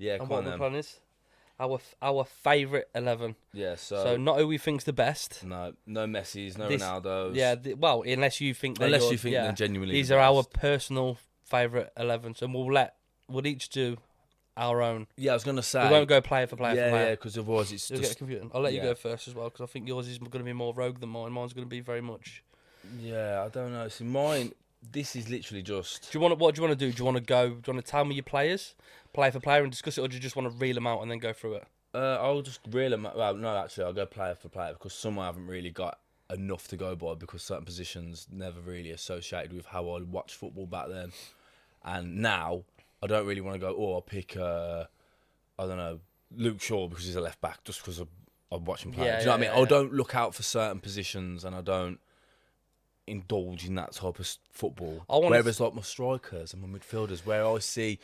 Yeah, and come on what the then. plan is. Our favourite 11. Yeah, So not who we think's the best. no Messi's, no This- Ronaldo's. Yeah, well, unless you think Unless you think they're genuinely these the are our best. personal favourite 11s, and we'll each do our own. Yeah, I was gonna say. We won't go player for player for player. Yeah, because otherwise it's It'll get just. confusing. I'll let you yeah. go first as well, because I think yours is going to be more rogue than mine. Mine's going to be very much. Yeah, I don't know. See, mine. This is literally just. What do you want to do? Do you want to go? Do you want to tell me your players, player for player, and discuss it, or do you just want to reel them out and then go through it? I'll just reel them. Well, no, actually, I'll go player for player because some I haven't really got enough to go by because certain positions never really associated with how I watched football back then, and now I don't really want to go. Oh, I'll pick. I don't know, Luke Shaw because he's a left back just because I'm watching play. Do you know what I mean? I don't look out for certain positions and I don't indulge in that type of football. Whereas like my strikers and my midfielders, where I see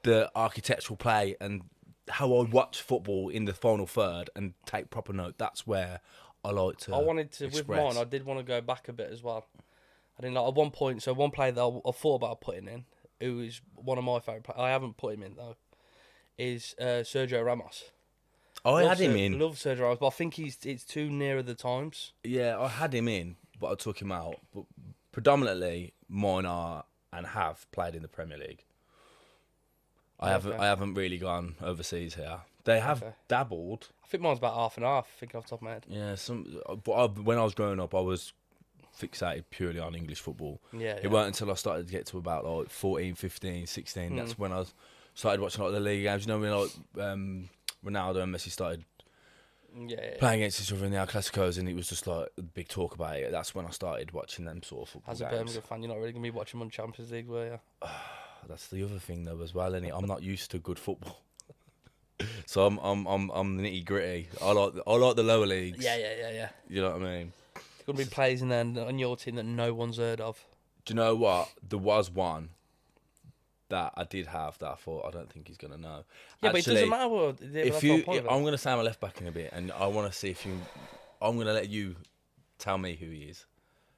the architectural play and how I watch football in the final third and take proper note, that's where I like to. I wanted to express. with mine. I did want to go back a bit as well. I didn't like at one point. So one player that I thought about putting in, who is one of my favourite players, I haven't put him in though, is Sergio Ramos. I had him in. Love Sergio Ramos, but I think it's too near the times. Yeah, I had him in, but I took him out. But predominantly, mine are and have played in the Premier League. I haven't really gone overseas here. They have dabbled. I think mine's about half and half. Thinking off the top of my head. Yeah, but when I was growing up, I was fixated purely on English football. Yeah. It weren't until I started to get to about like 14, 15, 16. That's when I started watching like the league games. You know, when like Ronaldo and Messi started playing against each other in the El Clasicos, and it was just like a big talk about it. That's when I started watching them sort of football As a games. Birmingham fan, you're not really gonna be watching them on Champions League, were you? That's the other thing though as well, innit? I'm not used to good football, so I'm nitty gritty. I like the lower leagues. Yeah. You know what I mean? There's gonna be players in there on your team that no one's heard of. Do you know what? There was one that I did have that I thought I don't think he's gonna know. Yeah, Actually, but it doesn't matter. I'm gonna say my left back in a bit, and I want to see if you. I'm gonna let you tell me who he is.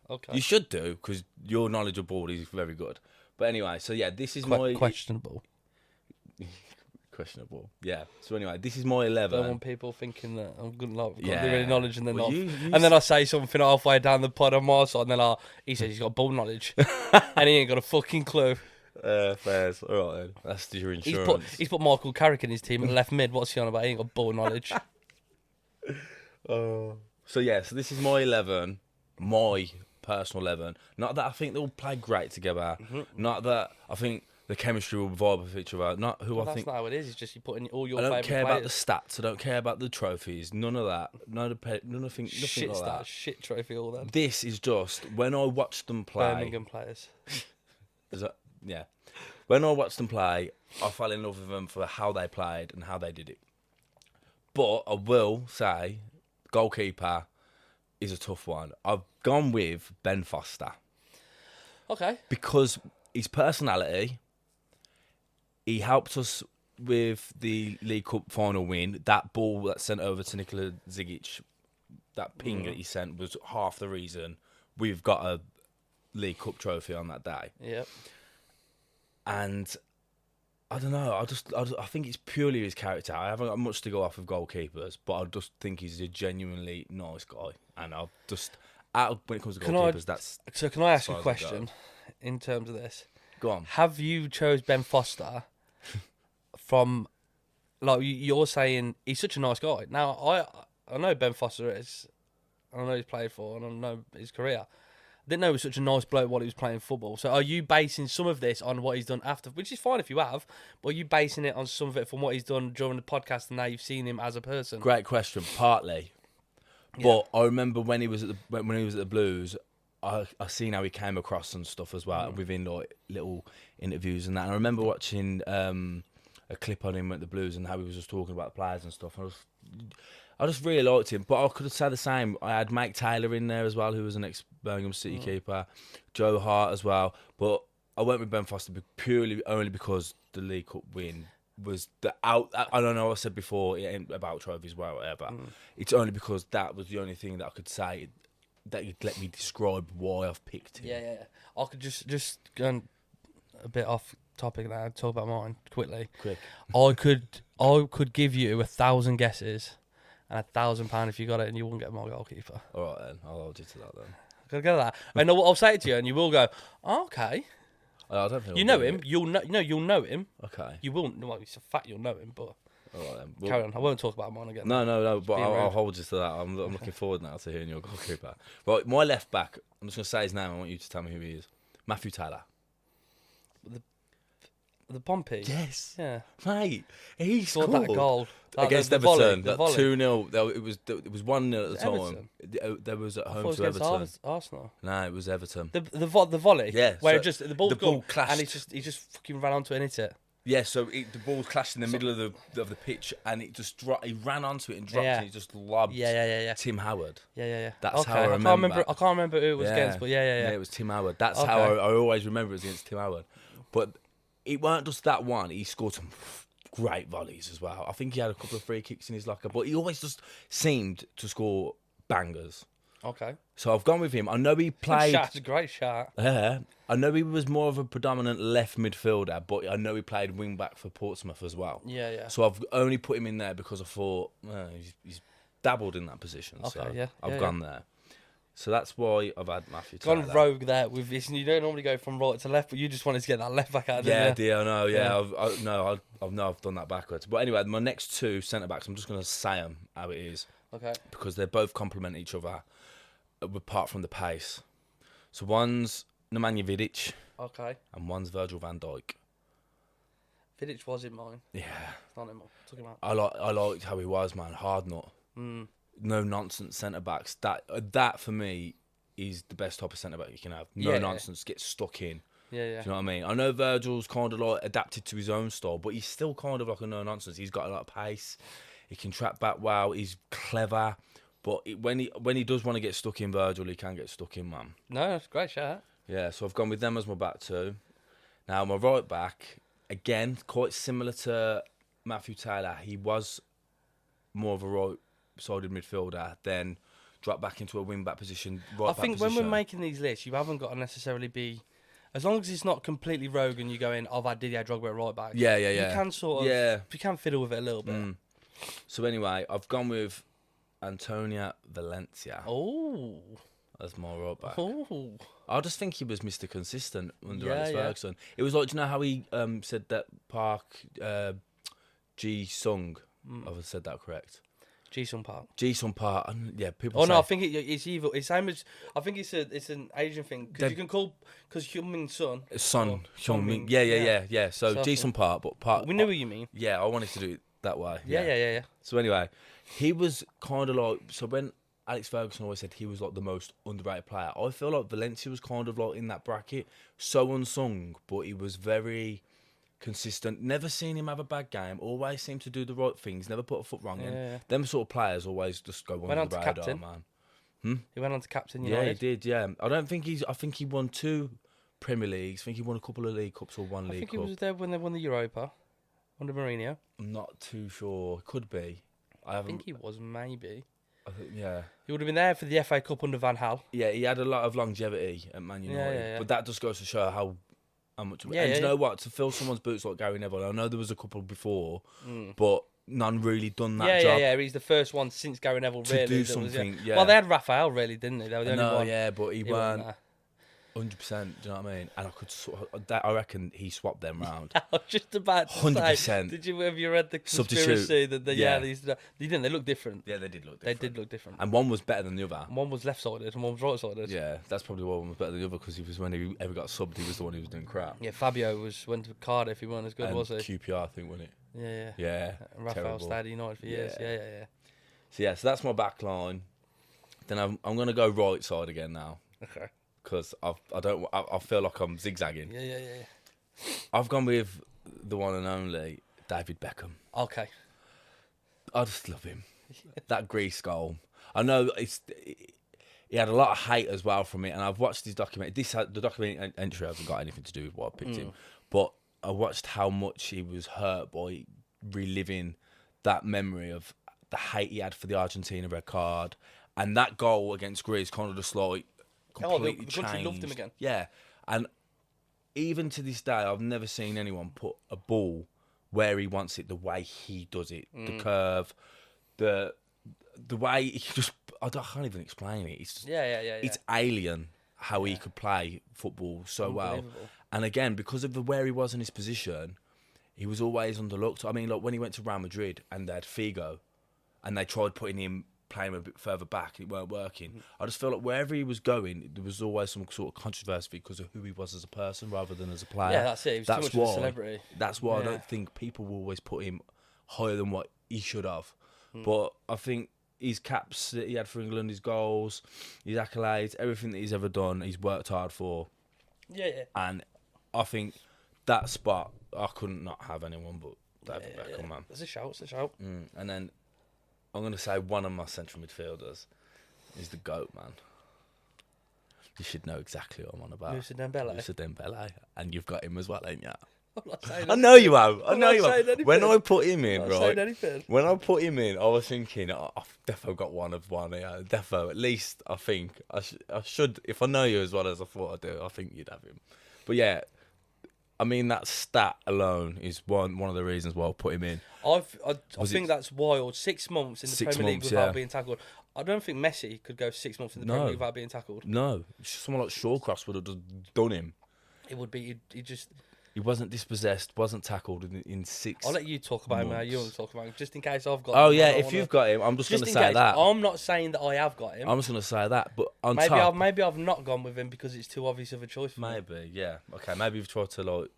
Okay. You should do because your knowledge of ball is very good. But anyway, so yeah, this is my questionable. Questionable. Yeah. So anyway, this is my 11. Don't want people thinking that I'm good, like, got Yeah. any knowledge, and then Well, and then I say something halfway down the pod on my side, and then he says he's got ball knowledge, and he ain't got a fucking clue. Fairs. All right then. That's your insurance. He's put Michael Carrick in his team at left mid. What's he on about? He ain't got ball knowledge. So yeah, so this is my 11. My personal 11. Not that I think they'll play great together. Not that I think the chemistry will vibe with each other. Not who Well, I think. that's not how it is. It's just you put in all your I don't favourite care about the players. stats. I don't care about the trophies. None of that. Nothing Shit like stats, that. shit trophy, all that. This is just when I watched them play. Birmingham players. Yeah. When I watched them play, I fell in love with them for how they played and how they did it. But I will say, goalkeeper is a tough one. I've gone with Ben Foster. Okay. Because his personality, he helped us with the League Cup final win. That ball that sent over to Nikola Zigic, that ping that he sent was half the reason we've got a League Cup trophy on that day. Yep. And I don't know. I think it's purely his character. I haven't got much to go off of goalkeepers, but I just think he's a genuinely nice guy. And I'll just when it comes to goalkeepers, Can I ask a question in terms of this? Go on. Have you chose Ben Foster from, like, you're saying he's such a nice guy? Now I know Ben Foster is. I know he's played for, and I know his career. I didn't know he was such a nice bloke while he was playing football. So are you basing some of this on what he's done after, which is fine if you have, but are you basing it on some of it from what he's done during the podcast and now you've seen him as a person? Great question. Partly, but I remember when he was at the Blues, I seen how he came across and stuff as well within like little interviews and that. And I remember watching a clip on him at the Blues and how he was just talking about the players and stuff. And I just really liked him, but I could have said the same. I had Mike Taylor in there as well, who was an ex-Birmingham City keeper, Joe Hart as well. But I went with Ben Foster purely only because the League Cup win was I don't know. I said before it ain't about trophies, whatever. It's only because that was the only thing that I could say that you'd let me describe why I've picked him. Yeah. I could just go a bit off topic now. Talk about mine quickly. Quick. I could give you 1,000 guesses and £1,000 if you got it, and you wouldn't get my goalkeeper. All right, then. I'll hold you to that, then. Gotta get that. And I'll say it to you, and you will go, oh, okay. I don't think You know him. You'll know him. Okay. You will. Well, it's a fact you'll know him, but. All right, then. Well, carry on. I won't talk about mine again. No, but being I'll rude. hold you to that. I'm looking forward now to hearing your goalkeeper. Right, my left back, I'm just going to say his name. I want you to tell me who he is. Matthew Taylor. The Pompey. Yes. Yeah. Mate, he Scored scored that goal. against the Everton. volley, the volley. 2-0. It was 1-0 at the Everton? time. There was at I home thought it to was against Everton. Arsenal. No, it was Everton. The volley. Yeah, Where so it just the ball clashed. and he just fucking ran onto it and hit it. Yeah, so the ball clashed in the middle of the pitch, and it just he ran onto it and dropped, Yeah. and it just lobbed Yeah. Tim Howard. Yeah. That's okay. how I remember. I can't remember who it was against, but yeah. it was Tim Howard. That's Okay. how I always remember it was against Tim Howard. But it weren't just that one. He scored some great volleys as well. I think he had a couple of free kicks in his locker, but he always just seemed to score bangers. Okay. So I've gone with him. I know he played. Shot, great shot. Yeah, I know he was more of a predominant left midfielder, but I know he played wing back for Portsmouth as well. Yeah. So I've only put him in there because I thought he's dabbled in that position. Okay, so yeah, I've yeah, gone there. So that's why I've had Matthew Taylor. Gone rogue there with this, and you don't normally go from right to left, but you just wanted to get that left back out. Yeah, didn't you? dear, I know. Yeah, Yeah. I've done that backwards. But anyway, my next two centre backs, I'm just going to say them how it is Okay. because they both complement each other, apart from the pace. So one's Nemanja Vidic Okay. and one's Virgil van Dijk. Vidic was in mine. Yeah, It's not anymore. Took him out. I liked how he was, man. Hard nut. No nonsense centre backs. That for me is the best type of centre back you can have. No Yeah. nonsense. Get stuck in. Yeah. Do you know what I mean? I know Virgil's kind of like adapted to his own style, but he's still kind of like a no nonsense. He's got a lot of pace. He can track back well. He's clever. But when he does want to get stuck in, Virgil, he can get stuck in, man. No, it's a great shot. Yeah, so I've gone with them as my back two. Now my right back, again, quite similar to Matthew Taylor. He was more of a right-sided midfielder, then dropped back into a wing-back position. I think when we're making these lists, you haven't got to necessarily be, as long as it's not completely rogue and you're going, I've had Didier Drogba at right back. Yeah. You can sort of, you can fiddle with it a little bit. So anyway, I've gone with Antonio Valencia Oh. as my right back. Oh. I just think he was Mr. Consistent under Yeah, Alex yeah. Ferguson. It was like, do you know how he said that Park Ji-sung? I've said that correct. Ji-sung Park. Ji-sung Park. Yeah, people. Oh say, no, I think it's evil. It's same as I think it's an Asian thing because you can call Hyun-Min's son. Son Hyun-min. Hyun-min. Yeah. So So I Ji-sung Park, but Park. We knew what you mean. Yeah, I wanted to do it that way. Yeah. So anyway, he was kind of like, so when Alex Ferguson always said he was like the most underrated player, I feel like Valencia was kind of like in that bracket, so unsung, but he was very consistent. Never seen him have a bad game. Always seemed to do the right things. Never put a foot wrong in. Yeah. Them sort of players always just go Went under on the to radar, captain. man. He went on to captain Yeah, United. he did. Yeah, I think he won 2 Premier Leagues. I think he won a couple of League Cups or one I League think he Cup. was there when they won the Europa under Mourinho. I'm not too sure. Could be. I think he was maybe. Yeah. He would have been there for the FA Cup under Van Gaal. Yeah, he had a lot of longevity at Man United, yeah. but that just goes to show how much. Yeah, and yeah, you know what? To fill someone's boots like Gary Neville, I know there was a couple before, but none really done that job. Yeah. He's the first one since Gary Neville To really do that was, something, yeah. Well, they had Raphael, really, didn't they? They were the only No, one. yeah, but he weren't there. 100%. Do you know what I mean? And I could I reckon he swapped them round. I was just about to 100%. say, have you read the Substitute. conspiracy that Yeah. they didn't? They look different. Yeah, they did look They different. did look different. And one was better than the other. One was left-sided and one was right-sided. Yeah, that's probably why one was better than the other because he was when he ever got subbed, he was the one who was doing crap. Yeah, Fabio went to Cardiff. He wasn't as good, And was he? QPR, I think, wasn't it? Yeah. Yeah. And Raphael terrible. stayed at United for years. Yeah. Yeah. So that's my back line. Then I'm going to go right side again now Okay. because I feel like I'm zigzagging. Yeah. I've gone with the one and only David Beckham. Okay. I just love him. That Greece goal. I know he had a lot of hate as well from it, and I've watched his documentary. The documentary entry hasn't got anything to do with what I picked him, but I watched how much he was hurt by reliving that memory of the hate he had for the Argentina red card, and that goal against Greece kind of just like completely the country changed. loved him again. Yeah, and even to this day, I've never seen anyone put a ball where he wants it the way he does it. The curve, the way he just, I can't even explain it. It's just, it's alien how he could play football so well. And again, because of where he was in his position, he was always underlooked. I mean, like when he went to Real Madrid and they had Figo, and they tried putting him playing a bit further back, it weren't working. I just feel like wherever he was going, there was always some sort of controversy because of who he was as a person rather than as a player. Yeah, that's it. He was too much of a celebrity. That's why I don't think people will always put him higher than what he should have. But I think his caps that he had for England, his goals, his accolades, everything that he's ever done, he's worked hard for. Yeah. And I think that spot, I couldn't not have anyone but David Beckham, man. It's a shout. And then I'm going to say one of my central midfielders is the GOAT, man. You should know exactly what I'm on about. Moussa Dembele. And you've got him as well, ain't you? I'm not saying I know you have. I'm not saying anything. When I put him in, I'm not saying anything. When I put him in, I was thinking, I've definitely got one. Yeah, defo. At least I think I should. If I know you as well as I thought I do, I think you'd have him. But yeah, I mean that stat alone is one of the reasons why I put him in. I think that's wild. 6 months in the Premier League without being tackled. I don't think Messi could go 6 months in the Premier League without being tackled. No, someone like Shawcross would have just done him. It would be. He wasn't dispossessed, wasn't tackled in 6 I'll let you talk about him now. You want to talk about him, just in case I've got him. Oh, him. yeah, if you've got him, I'm just going to say that. I'm not saying that I have got him. I'm just going to say that, but on maybe top... Maybe I've not gone with him because it's too obvious of a choice for me. Maybe, yeah. Okay, maybe you've tried to, like,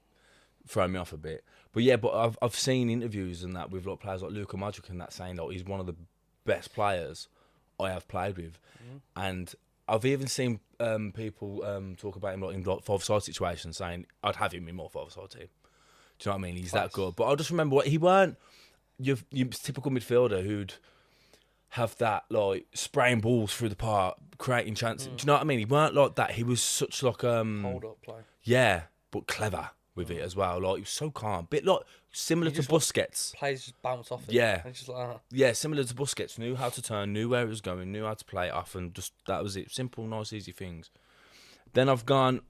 throw me off a bit. But yeah, but I've seen interviews and that with like players like Luka Modric and that saying that he's one of the best players I have played with. And I've even seen people talk about him like in like 5-side situations saying I'd have him in my 5-side team. Do you know what I mean? He's that good. But I just remember he weren't your typical midfielder who'd have that like spraying balls through the park, creating chances. Do you know what I mean? He weren't like that. He was such like hold up play. Yeah, but clever with it as well. Like he was so calm, bit like similar to Busquets. Players just bounce off it. Yeah, and just like yeah, similar to Busquets. Knew how to turn, knew where it was going, knew how to play it off, and just that was it. Simple, nice, easy things. Then I've gone.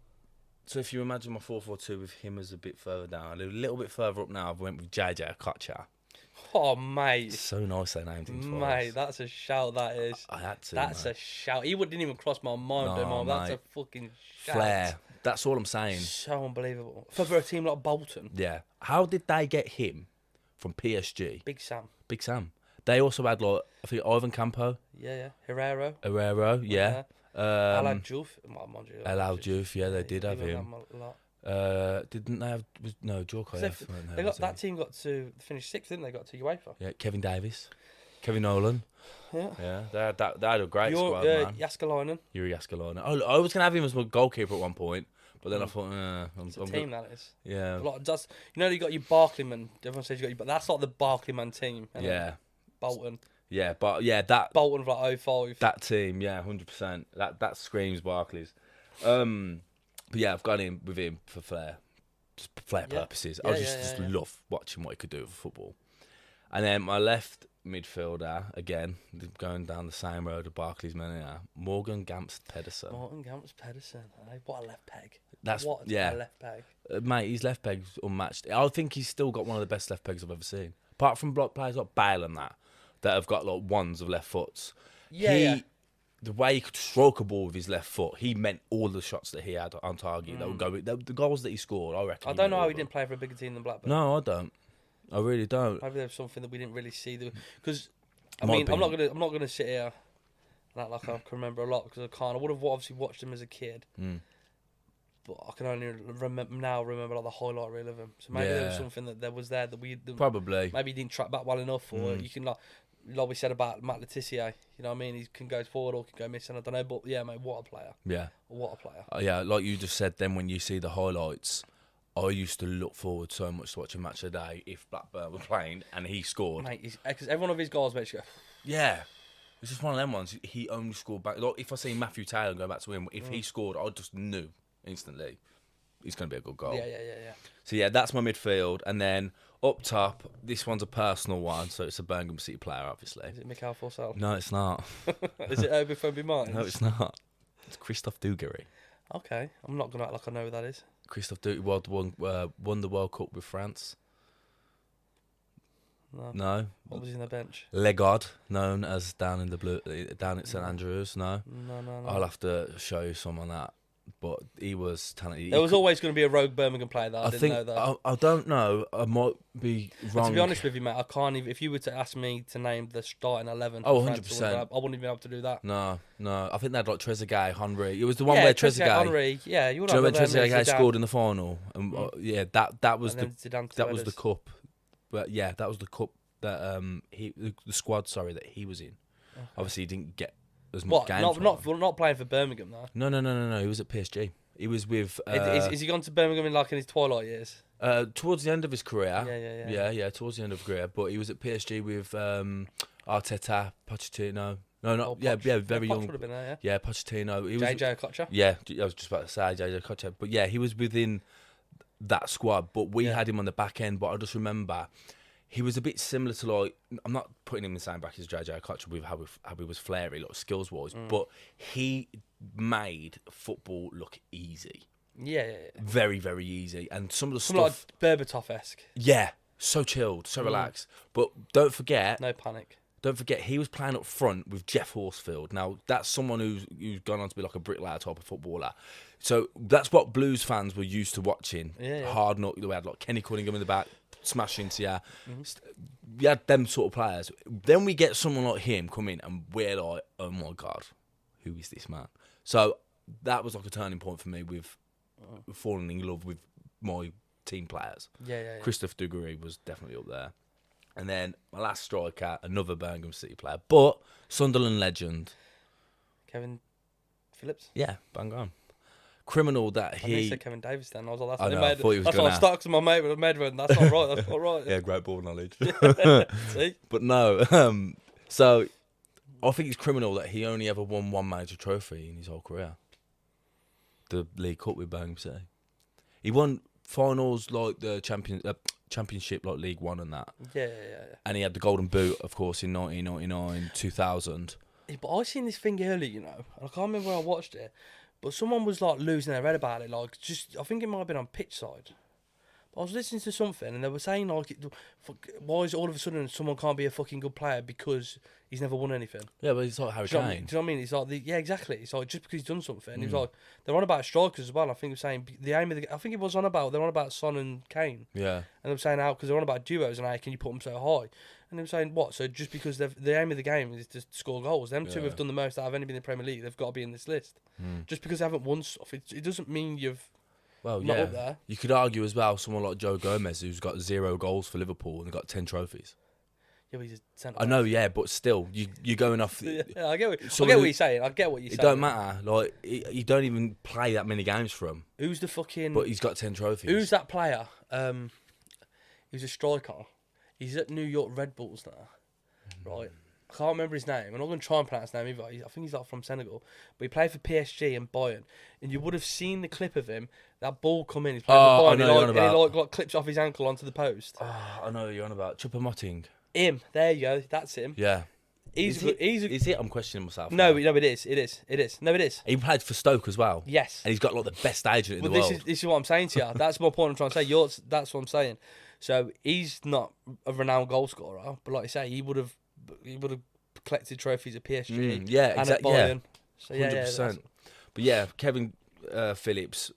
So if you imagine my 4-4-2 with him as a bit further down, a little bit further up now, I went with JJ Okocha. Oh, mate. It's so nice they named him twice. Mate, that's a shout, that is. I had to, That's a shout. He didn't even cross my mind, No, That's mate. a fucking shout. Flair. That's all I'm saying. So unbelievable. For a team like Bolton. Yeah. How did they get him from PSG? Big Sam. Big Sam. They also had, like, I think Ivan Campo. Yeah. Herrero, yeah. El Diouf. El Diouf, yeah, they did have him. A lot. Didn't they have... No, Djorkaeff. That team got to finish 6th, didn't they? Got to UEFA. Yeah, Kevin Davis. Kevin Nolan. Yeah. They had a great squad, man. Jaskalainen. Yuri Jaskalainen. I was going to have him as my goalkeeper at one point, but then I thought, it's a team, that is. Yeah. You got your Barkleyman. Everyone says you got your... But that's like the Barkleyman team. Yeah. Bolton. Yeah, but yeah, that... Bolton for like 05. That team, yeah, 100%. That screams Barclays. But yeah, I've gone in with him for flair. Just for flair purposes. I just love watching what he could do with football. And then my left midfielder, again, going down the same road of Barclays Mania, Morgan Gamst Pedersen. What a left peg. What a left peg. Mate, his left peg's unmatched. I think he's still got one of the best left pegs I've ever seen. Apart from players like Bale and that have got like ones of left foots. The way he could stroke a ball with his left foot, he meant all the shots that he had on target. That would go the goals that he scored. I reckon. I don't know how he didn't play for a bigger team than Blackburn. No, I don't. I really don't. Maybe there's something that we didn't really see. Because I'm not gonna sit here and act like I can remember a lot because I can't. I would have obviously watched him as a kid, but I can only remember like the highlight reel of him. So maybe there was something that was there that we probably maybe he didn't track back well enough, or you can like we said about Matt Letizia, you know what I mean? He can go forward or can go missing. I don't know, but yeah, mate, what a player. Yeah, what a player. Yeah, like you just said. Then when you see the highlights, I used to look forward so much to watch a match a day if Blackburn were playing and he scored. Mate, because every one of his goals makes you go. Yeah, it's just one of them ones. He only scored back. Like if I see Matthew Taylor go back to him, if he scored, I just knew instantly he's going to be a good goal. Yeah. So yeah, that's my midfield, and then up top, this one's a personal one, so it's a Birmingham City player, obviously. Is it Mikhail Forsell? No, it's not. Is it Obi Mines? No, it's not. It's Christoph Dugarry. Okay, I'm not gonna act like I know who that is. Christophe Duty won the World Cup with France. No. What was he in the bench? Legod, known as down at St Andrews. No. No. I'll have to show you some on that. But he was talented. There was always going to be a rogue Birmingham player that I didn't know that. I don't know. I might be wrong. To be honest with you, mate, I can't even. If you were to ask me to name the starting 11, Oh, for France, 100%. I wouldn't even be able to do that. No. I think they had like Trezeguet, Henry. It was the one where Trezeguet. Henry, yeah, you would Do you have know when Trezeguet scored in the final? And that was the cup. But yeah, that was the cup that the squad that he was in. Okay. Obviously, he didn't get as much game. Not playing for Birmingham though. No. He was at PSG. He was with. Is he gone to Birmingham in his twilight years? Towards the end of his career. Yeah. Towards the end of his career, but he was at PSG with Arteta, Pochettino. Very young. Would have been there, yeah, Pochettino. He was JJ Okocha. Yeah, I was just about to say JJ Okocha, but yeah, he was within that squad. But we had him on the back end. But I just remember he was a bit similar to I'm not putting him in the same bracket as JJ Okocha with how he was flary, skills wise, but he made football look easy. Yeah. Very, very easy. And some of the stuff like Berbatov-esque. Yeah, so chilled, so relaxed. But don't forget, no panic. Don't forget, he was playing up front with Jeff Horsfield. Now, that's someone who's gone on to be like a bricklayer type of footballer. So that's what Blues fans were used to watching. Yeah. Hard knock. We had like Kenny Cunningham in the back, smashing into you. We had them sort of players. Then we get someone like him come in, and we're like, oh my God, who is this man? So that was like a turning point for me with falling in love with my team players. Yeah. Christophe Dugarry was definitely up there. And then my last striker, another Birmingham City player, but Sunderland legend. Kevin Phillips? Yeah, bang on. Criminal that he said Kevin Davis then. I was like, I thought he was that's what I stuck to my mate with Medwin. That's not right. That's not right. Yeah, great ball knowledge. See? But no, so I think it's criminal that he only ever won one major trophy in his whole career. The League Cup with Birmingham City. He won finals like the Championship, like League One and that. Yeah. And he had the Golden Boot, of course, in 1999, 2000. Yeah, but I seen this thing earlier, and I can't remember where I watched it, but someone was like losing their head about it. I think it might have been on pitch side. But I was listening to something, and they were saying why is all of a sudden someone can't be a fucking good player because he's never won anything? Yeah, but it's like Harry Kane. Do you know what I mean? It's like exactly. It's like just because he's done something. And he was like, they're on about strikers as well. I think they're saying the aim of the. I think it was they're on about Son and Kane. Yeah. And they're saying how because they're on about duos and how can you put them so high? And they were saying what? So just because the aim of the game is to score goals, them two have done the most out of anybody in the Premier League. They've got to be in this list. Just because they haven't won stuff, it doesn't mean you've. Well, not up there. You could argue as well someone like Joe Gomez who's got 0 goals for Liverpool and got 10 trophies. Yeah, but he's a centre. I know, yeah, but still, you're going off. Yeah, I get what you're saying. It don't matter. Like, you don't even play that many games for him. Who's the fucking? But he's got 10 trophies. Who's that player? He's a striker. He's at New York Red Bulls now, right? I can't remember his name. I'm not going to try and pronounce his name either. I think he's from Senegal. But he played for PSG and Bayern. And you would have seen the clip of him. That ball come in. He's playing for Bayern. And he clips off his ankle onto the post. Oh, I know who you're on about. Choupo-Moting. Him. There you go. That's him. Yeah. Is it? I'm questioning myself. No, it is. No, it is. He played for Stoke as well. Yes. And he's got like the best agent in the world. This is what I'm saying to you. That's my point I'm trying to say. That's what I'm saying. So he's not a renowned goal scorer. But like I say, he would have collected trophies at PSG and at Bayern. So, 100%. But yeah, Kevin Phillips,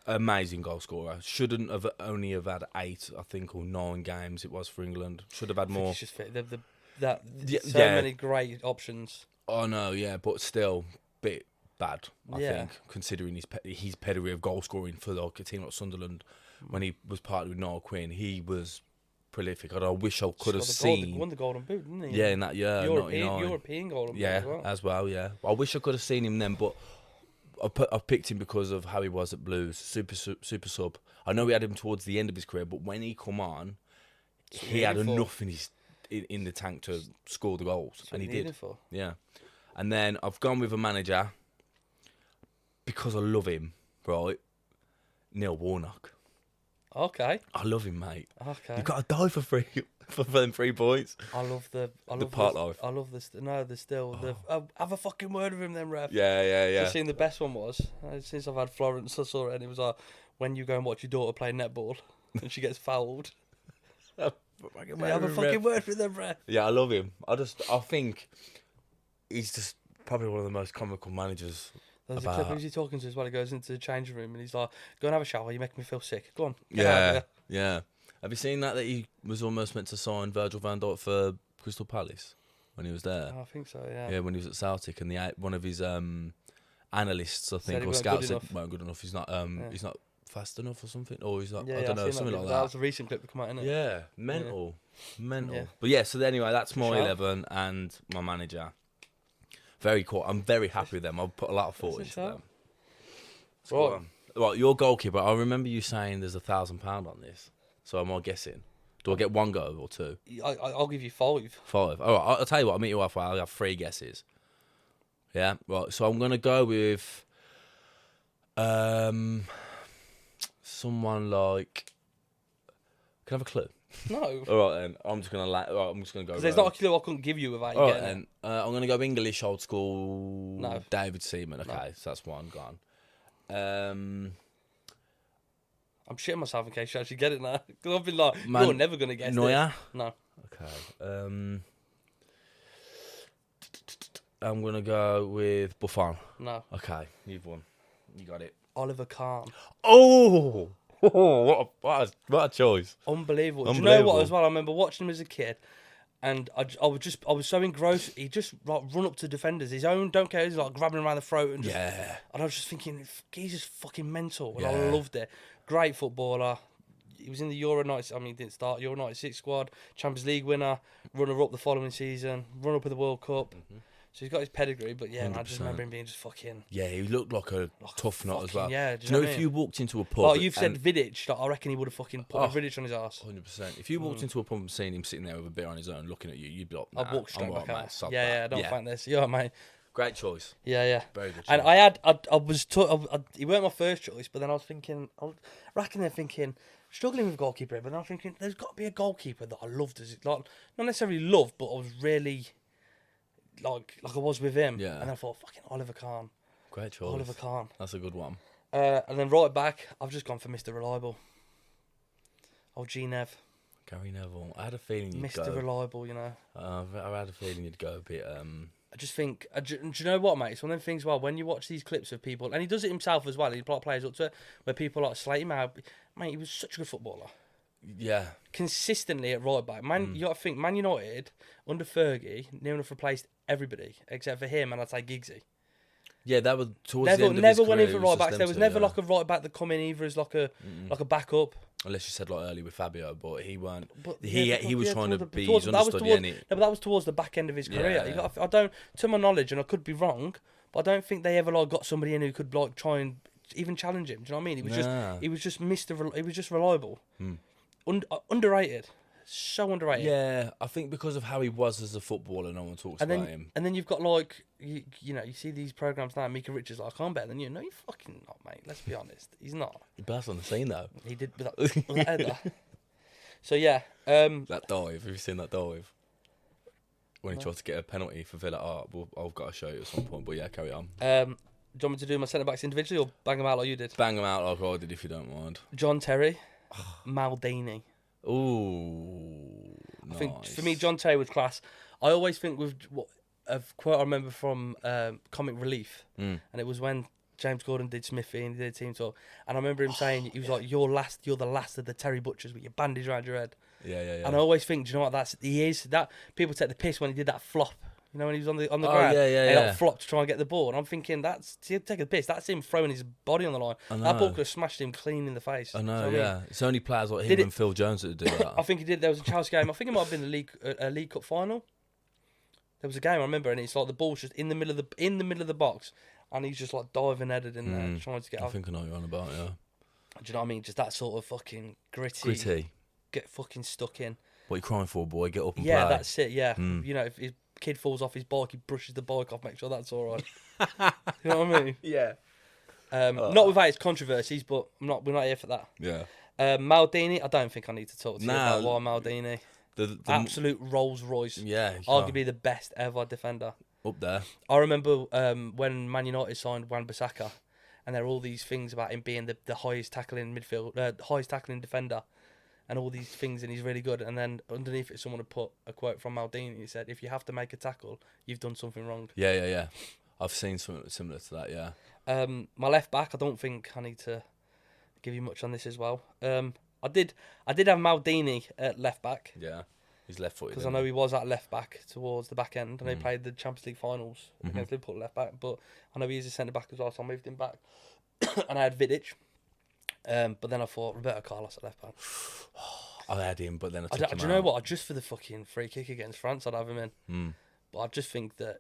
amazing goal scorer. Shouldn't have only have had 8, I think, or 9 games it was for England. Should have had more. It's just many great options. Oh no, yeah, but still, bit bad. I think, considering his pedigree of goal scoring for like a team like Sunderland, when he was partnered with Noel Quinn, he was prolific. I wish I could have seen. Won the Golden Boot, didn't he? Yeah, in that year, European Golden Boot as well. Yeah, I wish I could have seen him then, but I picked him because of how he was at Blues, super sub. I know we had him towards the end of his career, but when he come on, he had enough in the tank to score the goals, and he did. Yeah, and then I've gone with a manager because I love him, right? Neil Warnock. Okay. I love him, mate. Okay. You've got to die for free. for them 3 points. I love the park life. I love the still. Have a fucking word with him then, ref. Yeah. So seeing the best one was, since I've had Florence, I saw it and it was like, when you go and watch your daughter play netball and she gets fouled. Have a fucking word with them, ref. Yeah, I love him. I think he's just probably one of the most comical managers. There's a clip of he's talking to as well. He goes into the changing room and he's like, "Go and have a shower. You make me feel sick. Go on." Yeah. Have you seen that he was almost meant to sign Virgil van Dijk for Crystal Palace when he was there? Oh, I think so. Yeah. Yeah, when he was at Celtic, and one of his analysts, I think, or scouts said, "Weren't good enough. He's not. He's not fast enough, or something. Or he's not. I don't know, something like that." That was a recent clip that came out, innit? Yeah, mental. Yeah. But yeah, so anyway, that's my 11 and my manager. Very cool. I'm very happy with them. I'll put a lot of thought into them. Right, your goalkeeper. I remember you saying there's £1,000 on this. So am I guessing? Do I get 1 go or 2? I'll give you 5. 5. All right, I'll tell you what. I'll meet you halfway. I'll have 3 guesses. Yeah. Right. So I'm gonna go with someone like. Can I have a clue? No. All right then. I'm just gonna go. Because there's not a clue I couldn't give you without you All getting right then. I'm gonna go English old school. No. David Seaman. Okay, No. so that's one gone. I'm shitting myself in case you actually get it now. Because I've been like, you're never gonna guess Neuer. this. No. Okay. I'm gonna go with Buffon. No. Okay, you've won. You got it. Oliver Kahn. Oh, what a choice! Unbelievable. Do you know what as well? I remember watching him as a kid, and I was so engrossed. He just like run up to defenders, his own, don't care. He's like grabbing him around the throat and and I was just thinking, he's just fucking mental. And I loved it. Great footballer. He was in the Euro 96. I mean, he didn't start Euro 96 squad. Champions League winner. Runner up the following season. Runner up in the World Cup. Mm-hmm. So he's got his pedigree, but yeah, I just remember him being just fucking... Yeah, he looked like a tough nut as well. Yeah, do you know if you walked into a pub... Like you've said Vidic, I reckon he would have fucking put Vidic on his arse. 100%. If you walked into a pub and seen him sitting there with a beer on his own looking at you, you'd be like, I'd walk straight back out. Mate, I don't find this. Yeah, mate. Great choice. Yeah. Very good choice. And he weren't my first choice, but then I was thinking, racking there thinking, struggling with goalkeeper, but then I was thinking, there's got to be a goalkeeper that I loved as it, like, not necessarily loved, but I was really... Like I was with him, and then I thought, fucking Oliver Kahn. Great choice. Oliver Kahn. That's a good one. And then right back, I've just gone for Mr. Reliable. Oh, G Nev. Gary Neville. I had a feeling you'd go. Mr. Reliable, you know. I had a feeling you'd go a bit. I just think, do you know what, mate? It's one of them things. Well, when you watch these clips of people, and he does it himself as well. He plays up to it, where people like slate him out. Mate, he was such a good footballer. Yeah. Consistently at right back. Man, you got to think, Man United under Fergie near enough replaced everybody except for him, and I'd say Giggsy. Yeah, that was towards the end of his never career, went in for right backs. There was never yeah. like a right back that come in either as like a backup. Unless you said like early with Fabio, but he weren't. But he was trying to be. Towards, He's understood no, but that was towards the back end of his career. Yeah. I don't, to my knowledge, and I could be wrong, but I don't think they ever like got somebody in who could like try and even challenge him. Do you know what I mean? He was just He was just reliable. Underrated. So underrated. Yeah, I think because of how he was as a footballer, no one talks about him. And then you've got like you know, you see these programs now. Mika Richards like, I'm better than you. No, you're fucking not, mate. Let's be honest. He's not. He burst on the scene though. He did with that header. So yeah, that dive. Have you seen that dive? When he tried to get a penalty for Villa. I've got to show you at some point. But yeah, carry on. Do you want me to do my centre backs individually or bang them out like you did? Bang them out like I did, if you don't mind. John Terry, Maldini. Ooh, I think for me, John Terry was class. I always think with a quote I remember from Comic Relief, and it was when James Gordon did Smithy and he did Team Talk, and I remember him saying, he was like, "You're the last of the Terry Butchers with your bandage around your head." Yeah. And I always think, do you know what he is? That people take the piss when he did that flop. You know, when he was on the ground, he like flopped to try and get the ball. And I'm thinking, take a piss. That's him throwing his body on the line. That ball could have smashed him clean in the face. I know, yeah. I mean? It's only players like him and Phil Jones that do that. I think he did. There was a Chelsea game. I think it might have been a League Cup final. There was a game I remember, and it's like the ball's just in the middle of the box, and he's just like diving headed in there, trying to get out. I think I know what you're on about, yeah. Do you know what I mean? Just that sort of fucking gritty. Get fucking stuck in. What are you crying for, boy? Get up and play. Yeah, that's it. Yeah, you know, if his kid falls off his bike, he brushes the bike off, make sure that's all right. You know what I mean? Yeah. Not without its controversies, but we're not here for that. Yeah. Maldini, I don't think I need to talk to you about why Maldini. The Absolute Rolls Royce. Yeah. Arguably the best ever defender. Up there. I remember when Man United signed Wan-Bissaka, and there were all these things about him being the highest tackling midfield, highest tackling defender, and all these things, and he's really good. And then underneath it, someone had put a quote from Maldini. He said, "If you have to make a tackle, you've done something wrong." Yeah. I've seen something similar to that. Yeah. My left back, I don't think I need to give you much on this as well. I did have Maldini at left back. Yeah. He's left-footed. Because I know he was at left back towards the back end, and they played the Champions League finals against Liverpool left back. But I know he is a centre back as well, so I moved him back. And I had Vidic, but then I thought Roberto Carlos at left back. I had him, but then I took him out. Do you know what? Just for the fucking free kick against France, I'd have him in. But I just think that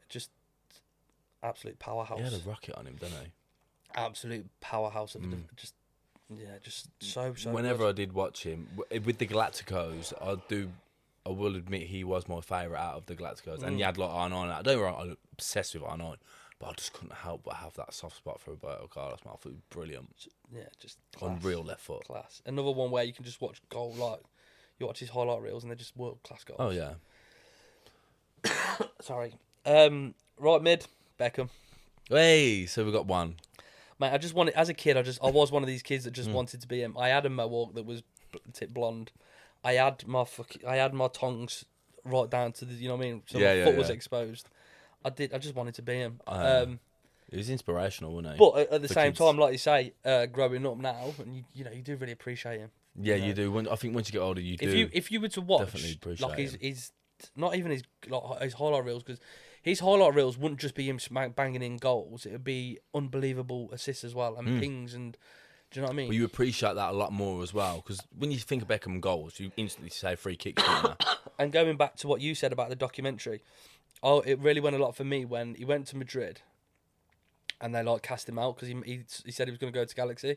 absolute powerhouse. He had a rocket on him, didn't he? Absolute powerhouse of just so. Whenever good. I did watch him with the Galacticos, I will admit he was my favourite out of the Galacticos. And you had like R9. I don't know, I'm obsessed with R9, but I just couldn't help but have that soft spot for Roberto Carlos. I thought he was brilliant. Yeah, just class. Unreal left foot. Class. Another one where you can just watch goal, like you watch his highlight reels and they're just world class goals. Oh yeah. Sorry. Right mid, Beckham. Hey, so we got one. Mate, I just wanted, as a kid, I was one of these kids that just wanted to be him. I had a mohawk that was tip blonde. I had my tongs right down to the, you know what I mean? So my foot was exposed. I just wanted to be him. It was inspirational, wasn't it? But at the same time, like you say, growing up now, and you do really appreciate him. Yeah, you do. I think once you get older, you do. If you were to watch, definitely appreciate like his not even his highlight reels, because his highlight reels wouldn't just be him banging in goals. It would be unbelievable assists as well, and pings, and do you know what I mean? Well, you appreciate that a lot more as well, because when you think of Beckham goals, you instantly say free kicks. Don't you? And going back to what you said about the documentary, it really went a lot for me when he went to Madrid, and they like cast him out because he said he was going to go to Galaxy,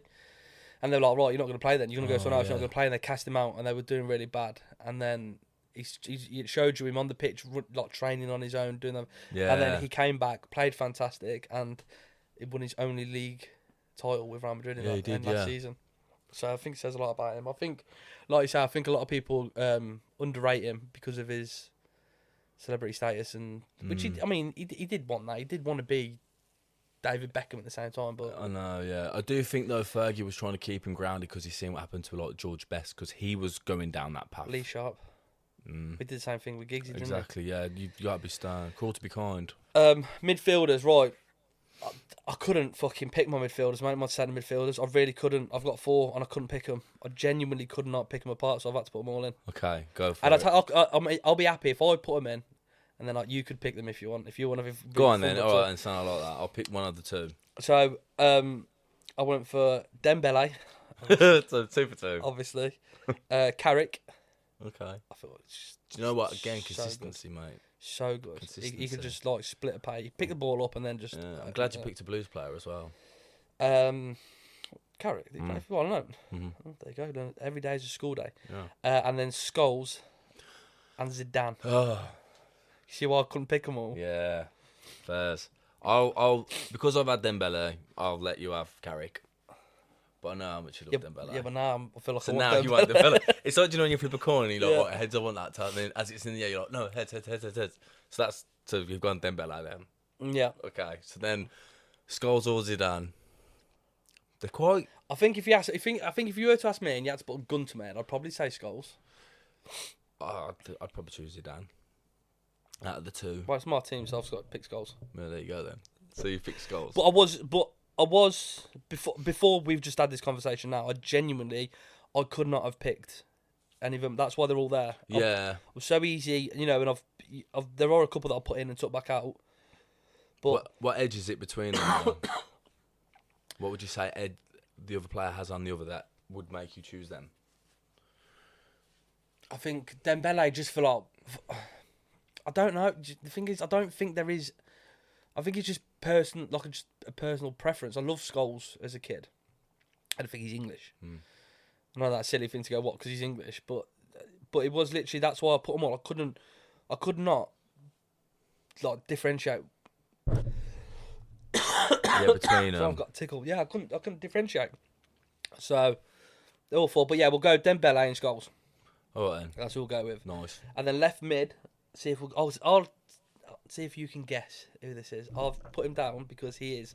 and they were like, right, you're not going to play then. You're going to go somewhere else. You're not going to play, and they cast him out, and they were doing really bad, and then. It showed you him on the pitch, like training on his own, doing them. Yeah. And then he came back, played fantastic, and he won his only league title with Real Madrid in last season. So I think it says a lot about him. I think, like you say, I think a lot of people underrate him because of his celebrity status, and which he did want that. He did want to be David Beckham at the same time, but I know, yeah. I do think though Fergie was trying to keep him grounded because he's seen what happened to like George Best, because he was going down that path. Lee Sharp. We did the same thing with Giggsy, didn't we? Exactly, yeah. You got to be stern. Cruel to be kind. Midfielders, right. I couldn't fucking pick my midfielders, mate. My centre midfielders. I really couldn't. I've got 4 and I couldn't pick them. I genuinely could not pick them apart, so I've had to put them all in. Okay, go for and it. I'll be happy if I put them in, and then you could pick them if you want. If you want to. Go on then. All right, and sound like that. I'll pick one of the 2. So, I went for Dembele. So 2 for 2. Obviously. Carrick. Okay. I thought. Do you know what? Again, consistency, mate. So good. He can just like split a pay, pick the ball up, and then just. Yeah, I'm glad you picked a Blues player as well. Carrick, he played for Barcelona. Oh, there you go. Every day is a school day. Yeah. And then Scholes and Zidane. Oh. See why I couldn't pick them all? Yeah. Fairs. I'll because I've had Dembele, I'll let you have Carrick. But I know how much you love Dembele. Yeah, but now I feel like so I want now Dembele. you want Dembele. It's like, you know, when you flip a coin and you're like, what, heads, I want that time. And then as it's in the air, you're like, no, heads. So you've gone Dembele then. Yeah. Okay. So then Scholes or Zidane. They're quite. I think if you were to ask me and you had to put a gun to me, I'd probably say Scholes. I'd probably choose Zidane. Out of the 2. Well, it's my team, so I've got to pick Scholes. Well, there you go then. So you pick Scholes. But I was before we've just had this conversation. Now, I could not have picked any of them. That's why they're all there. Yeah, it was so easy, you know. And there are a couple that I put in and took back out. But what edge is it between them? Now? What would you say the other player has on the other that would make you choose them? I think Dembele just for like, I don't know. The thing is, I don't think there is. I think it's just just a personal preference. I love Scholes as a kid. I don't think he's English. I know that's a silly thing to go, what, because he's English, but it was literally, that's why I put them all. I could not like differentiate. Yeah, between them. So I've got tickled. Yeah, I couldn't differentiate. So they're all 4, but yeah, we'll go Dembele and Scholes. All right then. That's who we'll go with. Nice. And then left mid. See if I'll see if you can guess who this is. I've put him down because he is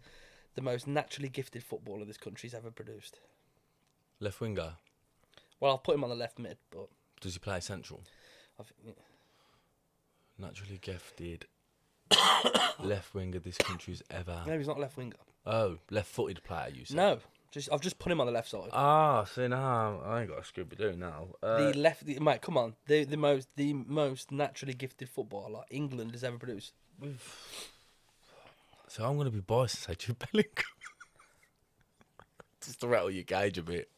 the most naturally gifted footballer this country's ever produced. Left winger. Well, I'll put him on the left mid, but Does he play central? I think, Naturally gifted. Left winger this country's ever. no, he's not left winger. Oh, left-footed player. You said. No, I've just put him on the left side. Ah, see now I ain't got a Scooby-Doo now. Mate, come on, the most naturally gifted footballer England has ever produced. So I'm gonna be biased and say Jude Bellingham. Just to rattle your gauge a bit.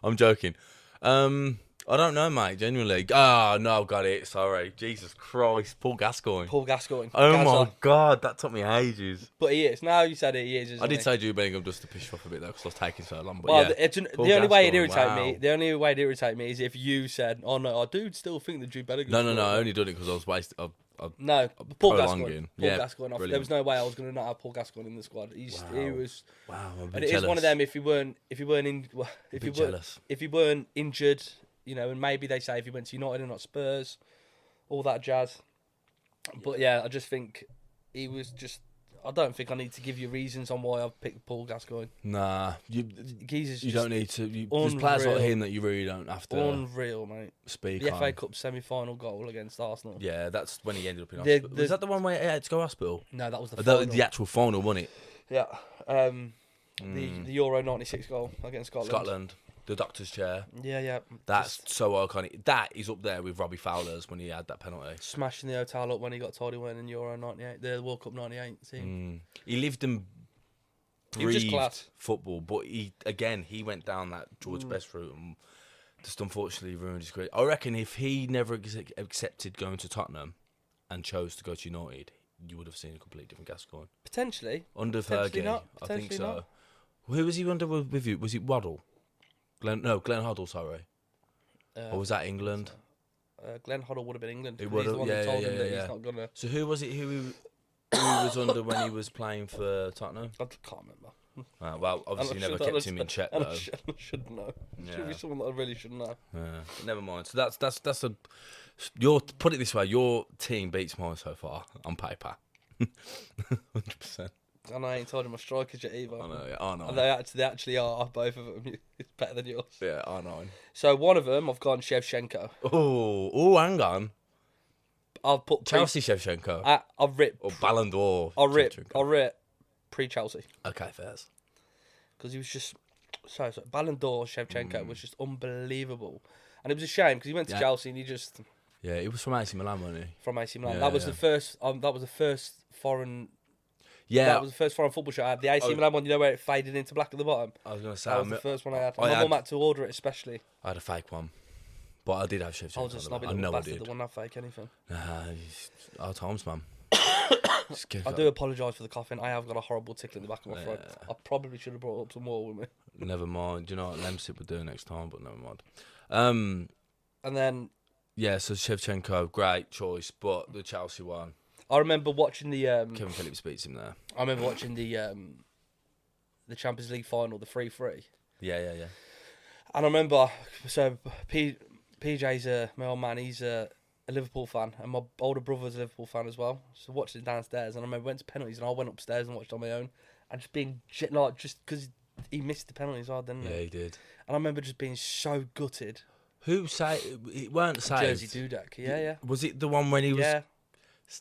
I'm joking. I don't know, mate. Genuinely. Ah, no, got it. Sorry. Jesus Christ, Paul Gascoigne. Paul Gascoigne. Oh Gazza. my God, that took me ages. But he is. Now you said it, he is. Isn't I did he? say Jude Bellingham just to piss you off a bit though, because I was taking so long. But Well, yeah, the only way it'd irritate wow. me. The only way it'd irritate me is if you said, "Oh no, I do still think that Jude Bellingham." No. I only done it because I was wasting. No, Paul prolonging. Gascoigne. Yeah, Gascoigne. There brilliant. was no way I was going to not have Paul Gascoigne in the squad. He was. Wow, I'm a bit And it is one of them. If he weren't injured, you know, and maybe they say if he went to United and not Spurs, all that jazz. But yeah, I just think he was just. I don't think I need to give you reasons on why I've picked Paul Gascoigne. Nah, you don't need to. There's players like him that you really don't have to unreal, mate. speak The on. FA Cup semi-final goal against Arsenal. Yeah, that's when he ended up in hospital. Was that the one where he had to go hospital? No, that was the That final. was the actual final, wasn't it? Yeah. The Euro '96 goal against Scotland. The doctor's chair. Yeah. That's so iconic. That is up there with Robbie Fowler's when he had that penalty. Smashing the hotel up when he got told he went in Euro '98, the World Cup '98 team. He lived and He was just breathed class. football, but he went down that George Best route and just unfortunately ruined his career. I reckon if he never accepted going to Tottenham and chose to go to United, you would have seen a completely different Gascoigne. Potentially. Under Potentially Fergie, not. I think Potentially so. not. Who was he under with you? Was it Waddle? Glenn Hoddle, sorry. Or was that England? Glenn Hoddle would have been England. It 'Cause would he's have, the one that told him that he's not gonna. So who was it who he was under when he was playing for Tottenham? I can't remember. Well, obviously never kept him in check I though. should know. Yeah. Should be someone that I really should know. Yeah, but never mind. So that's a put it this way, your team beats mine so far on paper. 100%. And I ain't told him my strikers yet either. I know, yeah, I know. And they actually are, both of them. It's better than yours. Yeah, I know. So one of them, I've gone Shevchenko. Oh, hang on. I've put Chelsea Shevchenko. I've ripped. Or Ballon d'Or. I'll rip Shevchenko. pre-Chelsea. Okay, fairs. Because he was just so Ballon d'Or Shevchenko was just unbelievable, and it was a shame because he went to Chelsea and he just Yeah, he was from AC Milan, wasn't he? from AC Milan. Yeah, that was yeah. the first. That was the first foreign. Yeah, That was the first foreign football shot I had. The AC Milan one, you know, where it faded into black at the bottom. I was gonna say That was the first one I had. I My had- mum had to order it especially. I had a fake one, but I did have Shevchenko. I was a snobby I little know I bastard did. that wouldn't have fake anything. Nah, our times, man. I do apologise for the coughing. I have got a horrible tickle in the back of my throat. I probably should have brought up some more with me. Never mind. Do you know what Lemsip would do next time? But never mind. And then Yeah, so Shevchenko, great choice, but the Chelsea one, I remember watching the. Kevin Phillips beats him there. I remember watching the Champions League final, the 3-3. Yeah. And I remember, so PJ's my old man, he's a Liverpool fan, and my older brother's a Liverpool fan as well. So I watched it downstairs, and I remember went to penalties, and I went upstairs and watched it on my own, and just being like, just because he missed the penalties hard, didn't he? Yeah, he did. And I remember just being so gutted. Who say it weren't saved? Jersey Dudek, yeah. Was it the one when he was? Yeah,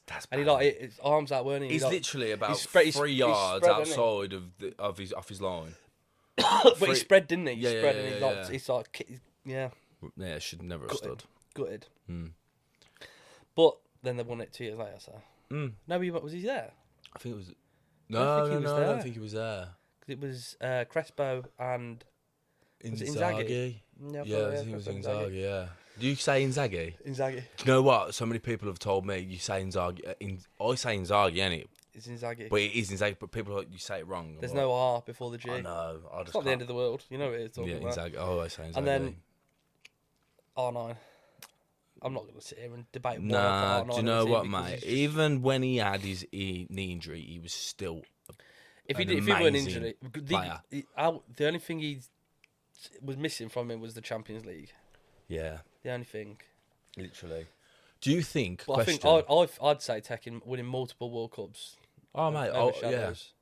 That's and he bad. like his arms out, weren't he? He's like, literally about he's 3 yards spread, isn't he? outside of his line. But he spread, didn't he? He Yeah, spread, yeah, and he yeah, like, yeah. he's like, yeah, Yeah, should never have stood. gutted. Hmm. But then they won it 2 years later. So Mm. no, was he there? I think it was. don't think he was I there. don't think he was there. 'Cause it was Crespo and was it Inzaghi. Inzaghi? Yeah, I think it was Inzaghi. Yeah. Do you say Inzaghi? Inzaghi. Do you know what? So many people have told me you say Inzaghi. I say Inzaghi, innit? It's Inzaghi. But it is Inzaghi. But people you say it wrong. There's no R before the G. I know. I just It's not the end of the world. You know what it is. Yeah, Inzaghi. Oh, I say Inzaghi. And then R9. I'm not going to sit here and debate. why I Nah, put R9 do you on the know team what, because mate? he's just- Even when he had his knee injury, he was still. if he an weren't amazing injured, player. the only thing he was missing from him was the Champions League. Yeah, The only thing. literally. Do you think? But question, I think I'd say taking winning multiple World Cups. oh mate, Overshadows.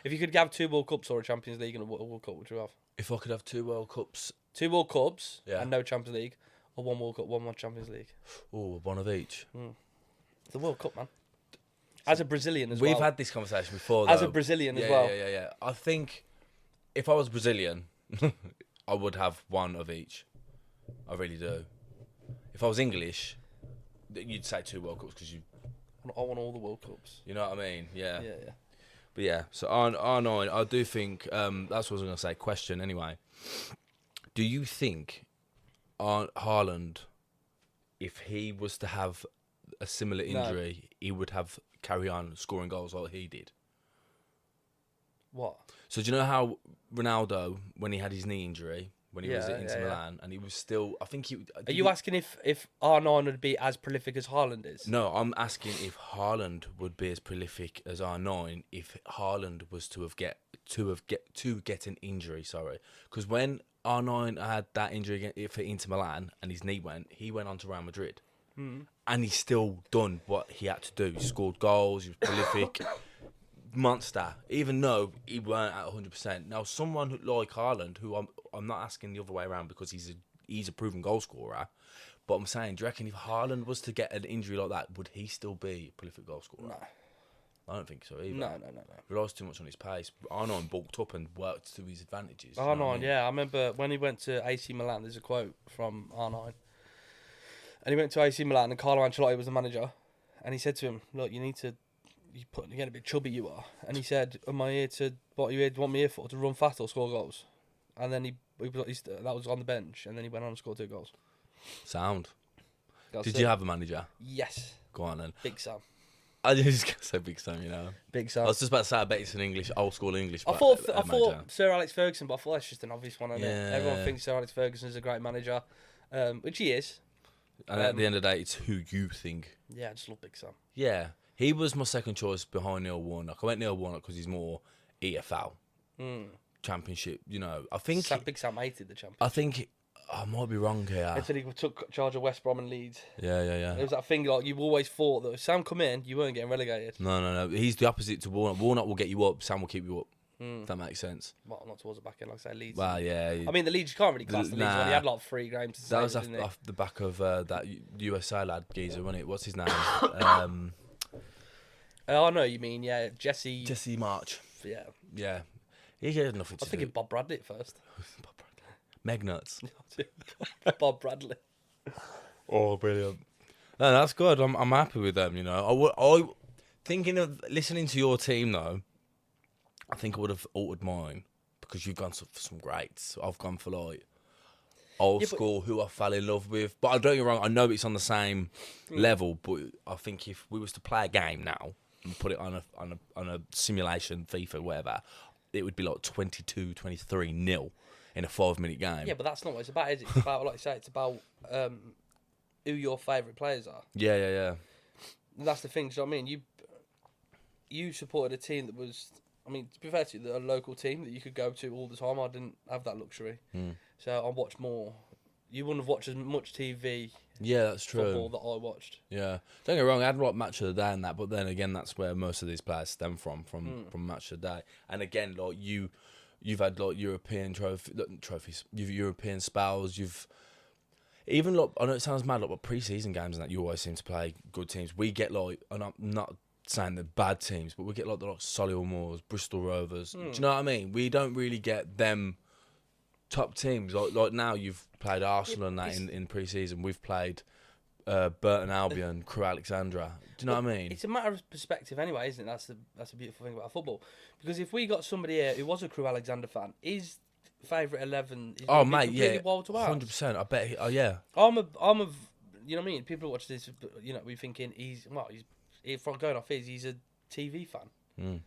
If you could have 2 World Cups or a Champions League and a World Cup, would you have? if I could have 2 World Cups, 2 World Cups Yeah. and no Champions League, or 1 World Cup, 1 Champions League. oh, one of each. The World Cup, man. As a Brazilian as We've well. had this conversation before. As a though. Brazilian yeah, as well. Yeah. I think if I was Brazilian, I would have 1 of each. I really do. If I was English, you'd say 2 World Cups because I want all the World Cups. you know what I mean. Yeah. Yeah. But yeah, so R9, I do think that's what I was going to say. Question anyway. Do you think Haaland, if he was to have a similar injury, he would have carry on scoring goals like he did? What? So do you know how Ronaldo, when he had his knee injury, when he was at Inter yeah. Milan, and he was still, I think he... Are you asking if R9 would be as prolific as Haaland is? No, I'm asking if Haaland would be as prolific as R9 if Haaland was to get an injury. Sorry, because when R9 had that injury for Inter Milan and his knee went, he went on to Real Madrid, and he's still done what he had to do. He scored goals. He was prolific, monster. Even though he weren't at 100%. Now, someone like Haaland, who I'm not asking the other way around because he's a proven goal scorer. But I'm saying, do you reckon if Haaland was to get an injury like that, would he still be a prolific goal scorer? No. I don't think so either. No. Relies too much on his pace. R9 bulked up and worked to his advantages. R9, you know what I mean? yeah. I remember when he went to AC Milan, there's a quote from R9. And he went to AC Milan and Carlo Ancelotti was the manager. And he said to him, look, you're getting a bit chubby, you are. And he said, am I here to, what you want me here for? To run fast or score goals? And then that was on the bench. And then he went on and scored 2 goals. Sound. That's Did it. you have a manager? Yes. Go on then. Big Sam. I was just going to say Big Sam, you know. Big I Sam. was just about to say, I bet it's an English, old school English I manager. thought Sir Alex Ferguson, but I thought that's just an obvious one, isn't it? Yeah. Everyone thinks Sir Alex Ferguson is a great manager, which he is. And at the end of the day, it's who you think. Yeah, I just love Big Sam. Yeah. He was my second choice behind Neil Warnock. I went Neil Warnock because he's more EFL. Championship, you know. I think... Big Sam hated the championship. I think... I might be wrong here. Until he took charge of West Brom and Leeds. Yeah. There was that thing, like, you've always thought that if Sam come in, you weren't getting relegated. No. He's the opposite to Warnock. Warnock will get you up. Sam will keep you up. If that makes sense. Well, not towards the back end, like I say, Leeds. Well, yeah. I mean, the Leeds, you can't really class the Leeds one. He had, like, 3 games to That was didn't he? off the back of that USA lad geezer, wasn't it? What's his name? I know you mean, yeah. Jesse March. Yeah. Yeah. He had nothing to I was thinking do. Bob Bradley at first. Meg nuts. Bob Bradley. Oh, brilliant. No, that's good. I'm happy with them, you know. I thinking of listening to your team, though, I think I would have altered mine because you've gone for some greats. I've gone for, like, old school who I fell in love with. But don't get me wrong, I know it's on the same level, but I think if we was to play a game now and put it on a simulation, FIFA, whatever, it would be like 22-23-0 in a 5-minute game. Yeah, but that's not what it's about, is it? It's about, like you say, it's about who your favourite players are. Yeah. And that's the thing, do you know what I mean? You supported a team that was, I mean, to be fair to you, a local team that you could go to all the time. I didn't have that luxury. So I watched more. You wouldn't have watched as much TV that's true. football that I watched. Yeah. Don't get me wrong, I had like Match of the Day and that, but then again, that's where most of these players stem from Match of the Day. And again, like you've had like European trophies, you've European spells, you've even like, I know it sounds mad, like, but pre-season games and that, you always seem to play good teams. We get like, and I'm not saying they're bad teams, but we get like the Solihull Moors, Bristol Rovers. Do you know what I mean? We don't really get them top teams. Like now you've played Arsenal and that in pre-season. We've played Burton Albion, Crewe Alexandra. Do you know what I mean? It's a matter of perspective anyway, isn't it? That's the beautiful thing about football. Because if we got somebody here who was a Crewe Alexandra fan, his favourite 11 is completely wild to ours. 100%. I bet. Yeah. I'm a, you know what I mean? People watch this, you know, we're thinking he's from going off he's a TV fan.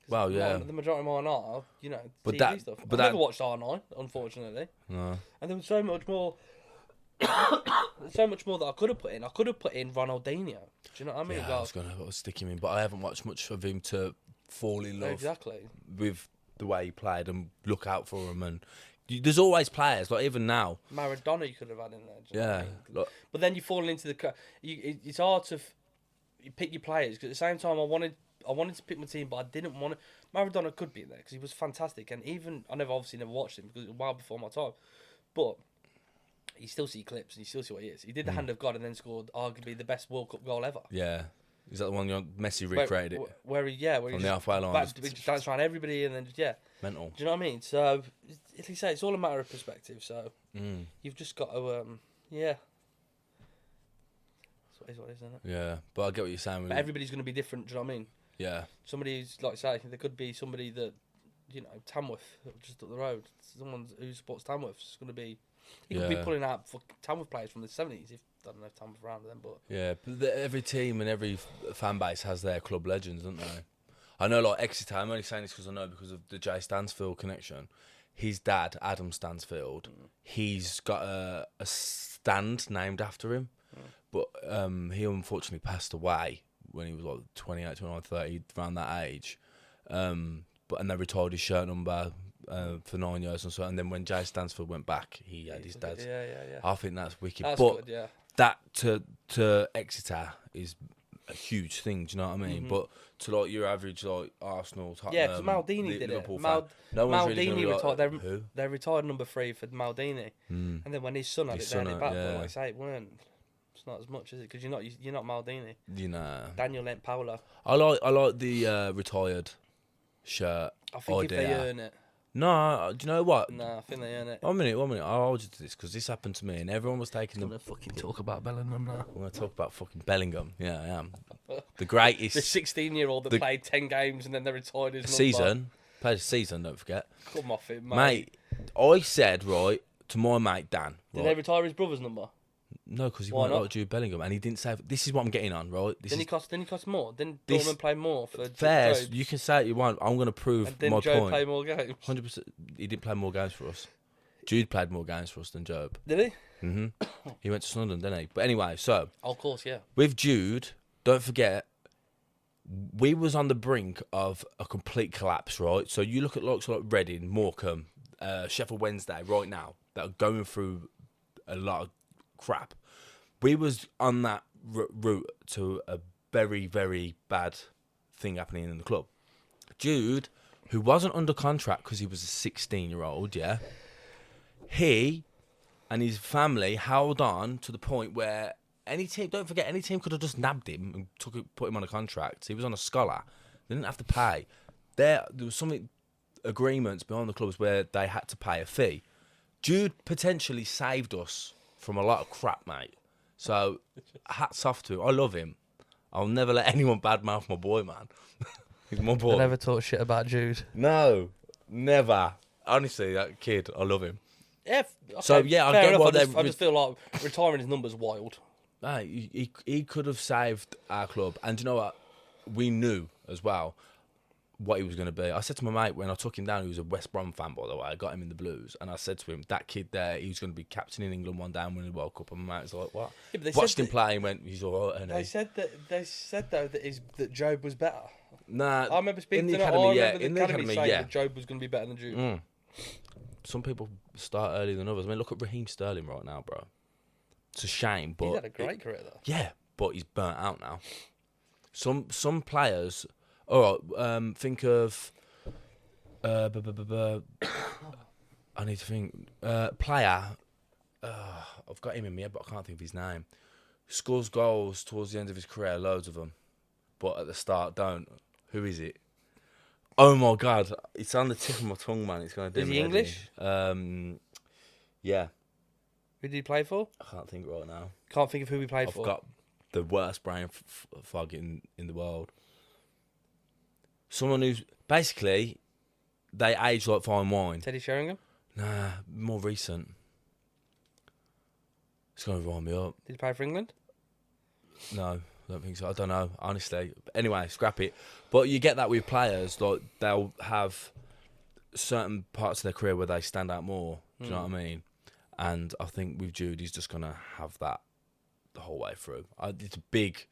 Well, yeah. The majority of mine are, you know, But TV stuff. I've never watched R9, unfortunately. No. And there was so much more. So much more that I could have put in. I could have put in Ronaldinho. Do you know what I mean? Yeah, I was stick him in, but I haven't watched much of him to fall in love Exactly. with the way he played and look out for him and There's always players, like even now. Maradona you could have had in there. Do you know what I Yeah. mean? Like, But then you fall into the... It's hard to you pick your players, because at the same time I wanted to pick my team, but I didn't want to... Maradona could be in there, because he was fantastic. And even... I obviously never watched him, because it was well before my time. But you still see clips, and you still see what he is. He did the hand of God and then scored arguably the best World Cup goal ever. yeah. Is that the one Messi recreated it? Where he From the halfway line. just dance around everybody, and then Mental. Do you know what I mean? So, as you say, it's all a matter of perspective. So, Mm. you've just got to, That's what it is, isn't it? Yeah, but I get what you're saying. But everybody's going to be different. Do you know what I mean? Yeah. Somebody's like say there could be somebody that, Tamworth, just up the road. Someone who supports Tamworth is going to be. He could be pulling out Tamworth players from the 70s. If I don't know if Tamworth around then, but Yeah, but every team and every fan base has their club legends, don't they? I know, like Exeter. I'm only saying this because of the Jay Stansfield connection. His dad, Adam Stansfield, he's got a stand named after him, but he unfortunately passed away when he was like 28, 29, 30, around that age. And they retired his shirt number for 9 years and so. And then when Jay Stansfield went back, he had his dad's. Yeah. I think that's wicked. That's but good, yeah. that to Exeter is a huge thing. Do you know what I mean? But to like your average like Arsenal, Tottenham, Yeah, because Maldini did Liverpool it. fan, no one's really Maldini gonna be retired. like, who? They retired number 3 for Maldini, and then when his son had His it, they had son it back. had- But yeah. like I say, it weren't. It's not as much, is it? Because you're not Maldini. You know, Daniel Lent Paolo. I like the retired shirt. I think if they idea. earn it. No, do you know what? No, I think they earn it. 1 minute. I'll hold you to this because this happened to me and everyone was taking I'm the. gonna fucking talk about Bellingham now. We're gonna talk about fucking Bellingham. Yeah, I am. The The greatest 16-year-old that played 10 games and then they retired his number. season. Played a season. Don't forget, Come off it, mate. mate. I said right to my mate Dan. Did Right, they retire his brother's number? no, because he Why wasn't not? like Jude Bellingham, and he didn't say. This is what I'm getting on, right? This Didn't is he cost more? Didn't This- Dortmund play more for fair. Joe? You can say it you want. I'm gonna prove And didn't my Joe point. play more games? 100%. He didn't play more games for us. Jude played more games for us than Job. Did he? He went to Sunderland, didn't he? But anyway, so Oh, of course, yeah. with Jude, don't forget, we was on the brink of a complete collapse, right? So you look at like Reading, Morecambe, Sheffield Wednesday right now that are going through a lot of crap. We was on that route to a very, very bad thing happening in the club. Jude, who wasn't under contract because he was a 16-year-old, yeah, he and his family held on to the point where any team, don't forget, any team could have just nabbed him and put him on a contract. He was on a scholar. They didn't have to pay. There was some agreements behind the clubs where they had to pay a fee. Jude potentially saved us from a lot of crap, mate. So, hats off to him. I love him. I'll never let anyone badmouth my boy, man. He's my boy. I never talk shit about Jude. No, never. Honestly, that kid, I love him. Yeah. Okay, So, yeah, I fair get enough. what I just feel like retiring his number's wild. He could have saved our club. And do you know what? We knew as well what he was going to be. I said to my mate when I took him down, he was a West Brom fan, by the way. I got him in the Blues. And I said to him, that kid there, he was going to be captain in England one day and win the World Cup. And my mate was like, what? Yeah, but they Watched said him play and went, he's all right. They said though that Job was better. Nah, I remember speaking in the to academy, the yeah. academy, In the academy, saying yeah. that Job was going to be better than Jude. Some people start earlier than others. I mean, look at Raheem Sterling right now, bro. It's a shame, but He's had a great career though. yeah, but he's burnt out now. Some players. All right, think of. I need to think. Player. I've got him in my head, but I can't think of his name. Scores goals towards the end of his career, loads of them, but at the start don't. Who is it? Oh my God, it's on the tip of my tongue, man. It's going to do Is me he head English? in. Yeah, Who did he play for? I can't think right now. Can't think of who he played I've for. got the worst brain fog in the world. Someone who's basically they age like fine wine. Teddy Sheringham. Nah, more recent. It's gonna wind me up. Did he play for England? No, I don't think so. I don't know, honestly. Anyway, scrap it. But you get that with players, like they'll have certain parts of their career where they stand out more. Do you know what I mean? And I think with Jude, he's just gonna have that the whole way through. It's a big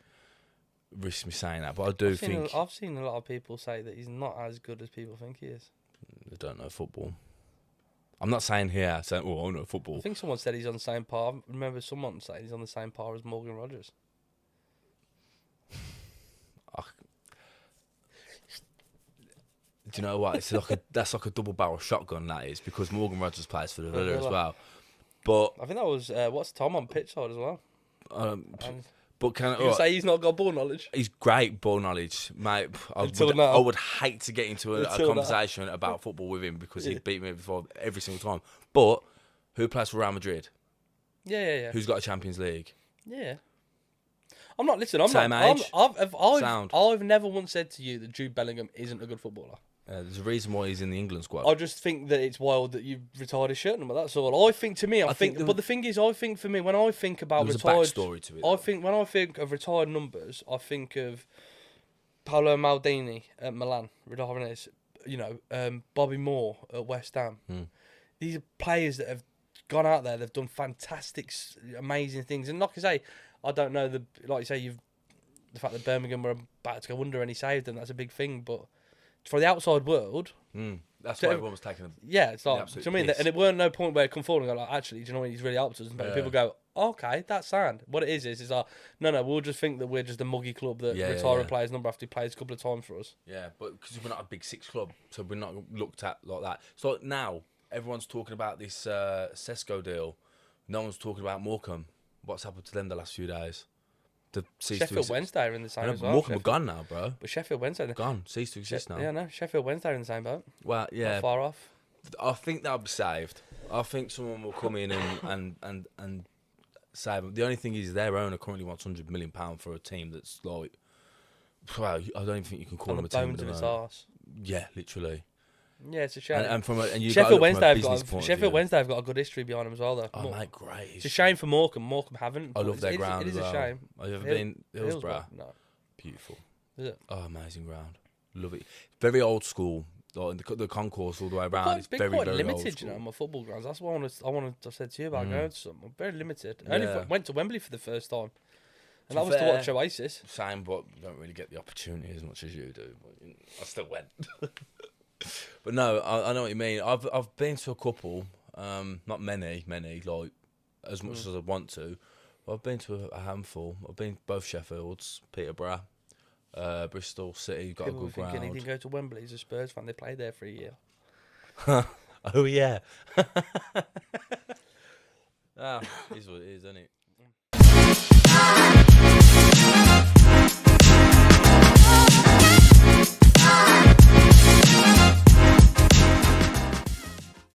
risk me saying that, but I do think I've seen a lot of people say that he's not as good as people think he is. they don't know football. I'm not saying here, saying, oh, I know I football. think someone said he's on the same par. I remember someone saying he's on the same par as Morgan Rogers. Do you know what? It's like that's like a double barrel shotgun, that is, because Morgan Rogers plays for the Villa as well. But I think that was what's Tom on pitch side as well. And but can you say he's not got ball knowledge? he's great ball knowledge, mate. Until now. I would hate to get into a Until conversation about football with him because he'd beat me before every single time. But who plays for Real Madrid? Yeah. Who's got a Champions League? Yeah. I'm not. Listen, I'm Same not. age? I've never once said to you that Jude Bellingham isn't a good footballer. There's a reason why he's in the England squad. I just think that it's wild that you've retired his shirt number. That's all. I think for me, but the thing is, I think for me, when I think about There's retired, a backstory to it. when I think of retired numbers, I think of Paolo Maldini at Milan, Ridavines, Bobby Moore at West Ham. These are players that have gone out there. They've done fantastic, amazing things. And like I say, I don't know the fact that Birmingham were about to go under and he saved them. That's a big thing, but for the outside world, that's why everyone was taking him. Yeah, it's like, absolute do you know what I mean? And it weren't no point where it come forward and go like, actually, do you know what? He's really helped us. But people go, okay, that's sound. What it is like, no, we'll just think that we're just a muggy club that retire a player's number after he plays a couple of times for us. Yeah, but because we're not a big six club, so we're not looked at like that. So now everyone's talking about this Sesko deal. No one's talking about Morecambe. What's happened to them the last few days? Sheffield Wednesday are in the same as well. Morecambe are gone now, bro. But Sheffield Wednesday gone, ceased to exist now. Yeah, no, Sheffield Wednesday are in the same boat. Well, yeah, not far off. I think they'll be saved. I think someone will come in and save them. The only thing is, their owner currently wants £100 million for a team that's like, well, I don't even think you can call them a team. On the bones of its arse. Yeah, literally. Yeah, it's a shame. And Sheffield Wednesday have got a good history behind them as well, though. Oh, mate, great. It's a shame for Morecambe. Morecambe haven't. I love their ground. It is a shame. Have you ever been Hillsborough? No. Beautiful. Is it? Oh, amazing ground. Love it. Very old school. Like the concourse all the way around. It's very, quite very limited, old school. you know, my football grounds. That's what I wanted to say to you about going to some. I'm very limited. I Yeah. only went to Wembley for the first time. And that To was be to fair, watch Oasis. Same, but don't really get the opportunity as much as you do. But I still went. But no, I know what you mean. I've been to a couple, not many, like as much as I want to. But I've been to a handful. I've been to both Sheffields, Peterborough, Bristol City. Got People a were good thinking ground. he didn't go to Wembley. He's a Spurs fan. They played there for a year. Oh yeah. Is what it is, isn't it?